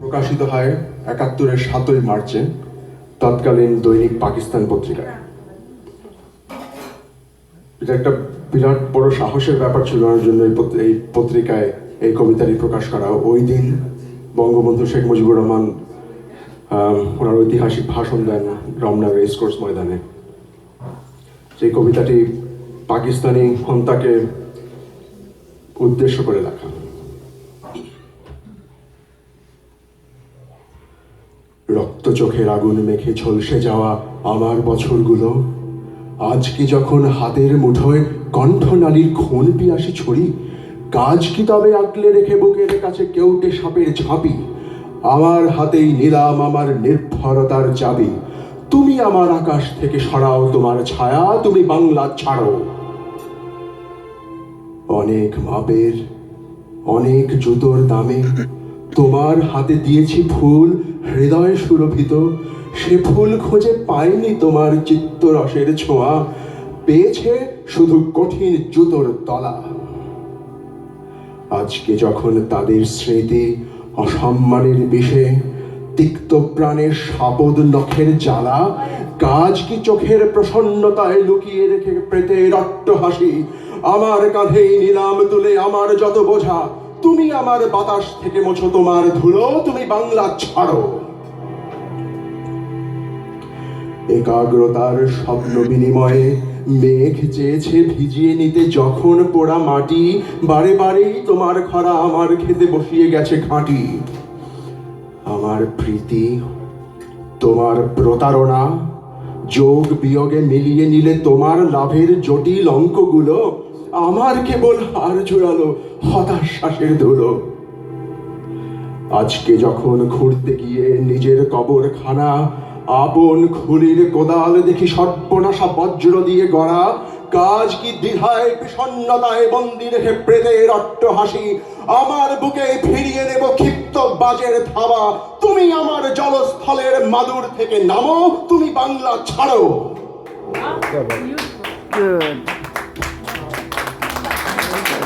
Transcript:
প্রকাশিত হয় ৭১-এর ৭ই মার্চে তৎকালীন দৈনিক পাকিস্তান পত্রিকায়। এটা একটা বিরাট বড় সাহসের ব্যাপার ছিল আমার জন্য এই পত্রিকায় এই কবিতাটি প্রকাশ করা। ওই দিন বঙ্গবন্ধু শেখ মুজিবুর রহমান ওনার ঐতিহাসিক ভাষণ দেন রমনা রেসকোর্স ময়দানে। সেই কবিতাটি পাকিস্তানি হন্তাকে উদ্দেশ্য করে লেখা। রক্ত চোখের আগুন মেখে ঝলসে যাওয়া আমার বছরগুলো আজ কি যখন হাতের মুঠোয় কণ্ঠনালীর খুন পিয়াসি ছড়ি, কাজ কি তবে আগলে রেখে বুকের কাছে কেউটে সাপের ঝাঁপি, আমার হাতেই নিলাম আমার নির্ভরতার চাবি, তুমি আমার আকাশ থেকে সরাও তোমার ছায়া, তুমি বাংলা ছাড়ো। অনেক মাপের অনেক জুতোর দামে তোমার হাতে দিয়েছি ফুল হৃদয় সুরভিত, সে ফুল খুঁজে পায়নি তোমার চিত্তরসের ছোঁয়া, পেয়েছে শুধু কঠিন জুতোর তলা। আজকে যখন তাদের স্মৃতি অসম্মানের বিষে, তিক্ত প্রাণের সাপদ নখের জ্বালা, কাজ কি চোখের প্রসন্নতায় লুকিয়ে রেখে প্রেতের রক্ত হাসি, আমার কাঁধেই নিলাম তুলে আমার যত বোঝা, তুমি আমার বাতাস থেকে মোছো তোমার ধুলো, তুমি বাংলা ছাড়ো। একাগ্রতার স্বপ্ন বিনিময়ে মেঘ চেয়েছে ভিজিয়ে নিতে যখন পোড়া মাটি, বারে বারেই তোমার খরা আমার খেতে বসিয়ে গেছে ঘাঁটি। আমার প্রীতি তোমার প্রতারণা যোগ বিয়োগে মিলিয়ে নিলে তোমার লাভের জটিল অঙ্কগুলো, আমার কেবল হার জোড়ালো হতাশ্বাসের ধুলো। আজকে যখন ঘুরতে গিয়ে নিজের কবরখানা, আপন খুলির কোদাল দেখি সর্বনাশা বজ্র দিয়ে গড়া, কাজ কি দ্বিধায় বিষণ্ণতায় বন্দি রেখে প্রেতের অট্টহাসি, আমার বুকে ফিরিয়ে দেব ক্ষিপ্ত বাজের থাবা, তুমি আমার জলস্থলের মাদুর থেকে নামো, তুমি বাংলা ছাড়ো। Good.